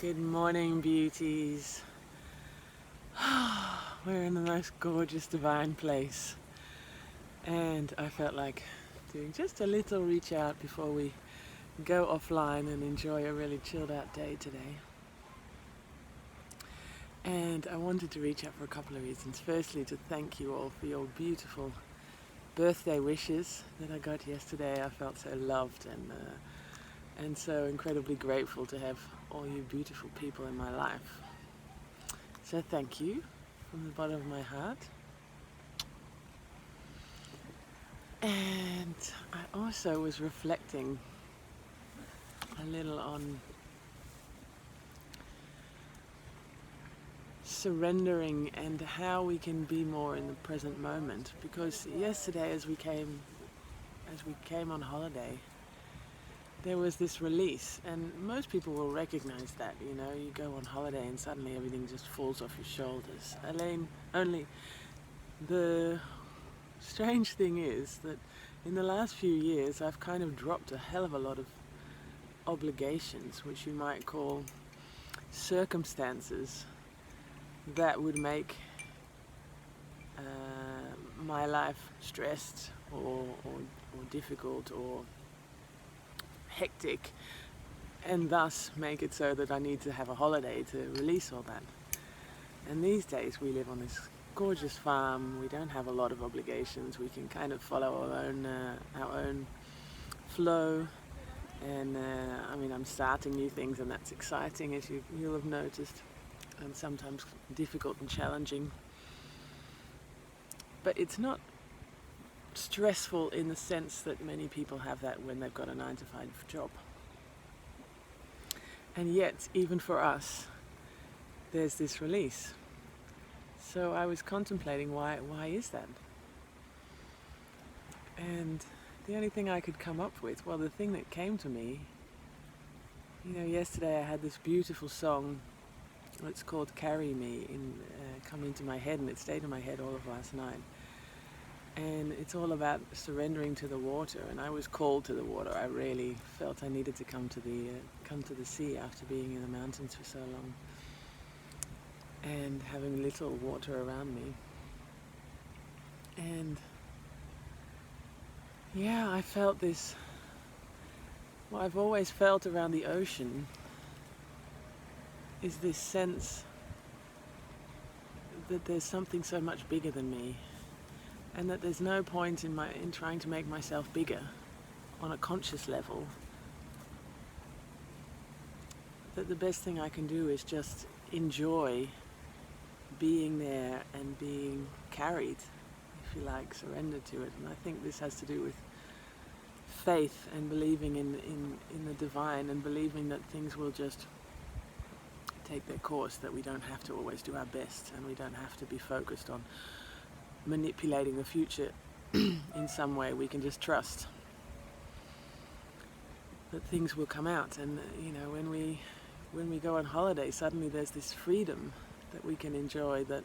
Good morning, beauties. We're in the most gorgeous, divine place. And I felt like doing just a little reach out before we go offline and enjoy a really chilled out day today. And I wanted to reach out for a couple of reasons. Firstly, to thank you all for your beautiful birthday wishes that I got yesterday. I felt so loved and so incredibly grateful to have all you beautiful people in my life. So thank you from the bottom of my heart. And I also was reflecting a little on surrendering and how we can be more in the present moment, because yesterday as we came on holiday, there was this release, and most people will recognize that. You go on holiday and suddenly everything just falls off your shoulders. Only the strange thing is that in the last few years I've kind of dropped a hell of a lot of obligations, which you might call circumstances that would make my life stressed or difficult or hectic, and thus make it so that I need to have a holiday to release all that. And these days we live on this gorgeous farm. We don't have a lot of obligations. We can kind of follow our own flow. And I'm starting new things, and that's exciting, as you'll have noticed, and sometimes difficult and challenging. But it's not stressful in the sense that many people have that when they've got a 9-to-5 job. And yet, even for us, there's this release. So I was contemplating why is that? And the only thing I could come up with, the thing that came to me, yesterday I had this beautiful song. It's called Carry Me, come into my head, and it stayed in my head all of last night. And it's all about surrendering to the water, and I was called to the water. I really felt I needed to come to the sea after being in the mountains for so long and having little water around me. And yeah, I felt this, what I've always felt around the ocean is this sense that there's something so much bigger than me, and that there's no point in trying to make myself bigger on a conscious level. That the best thing I can do is just enjoy being there and being carried, if you like, surrendered to it. And I think this has to do with faith and believing in the divine, and believing that things will just take their course, that we don't have to always do our best, and we don't have to be focused on manipulating the future in some way. We can just trust that things will come out. And when we go on holiday, suddenly there's this freedom that we can enjoy, that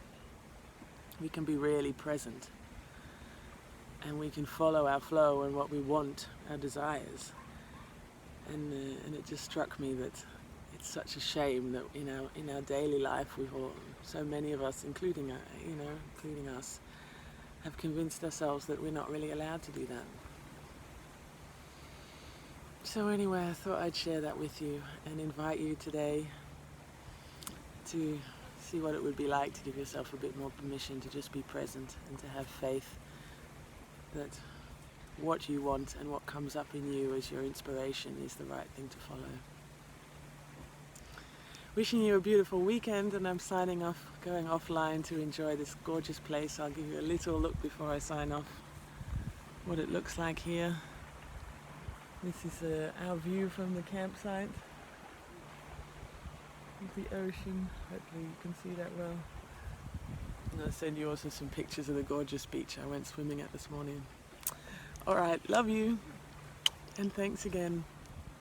we can be really present, and we can follow our flow and what we want, our desires. And it just struck me that it's such a shame that in our daily life, so many of us, including us, have convinced ourselves that we're not really allowed to do that. So anyway, I thought I'd share that with you and invite you today to see what it would be like to give yourself a bit more permission to just be present, and to have faith that what you want and what comes up in you as your inspiration is the right thing to follow. Wishing you a beautiful weekend, and I'm signing off, going offline to enjoy this gorgeous place. I'll give you a little look before I sign off what it looks like here. This is our view from the campsite of the ocean. Hopefully you can see that well. And I'll send you also some pictures of the gorgeous beach I went swimming at this morning. Alright, love you, and thanks again.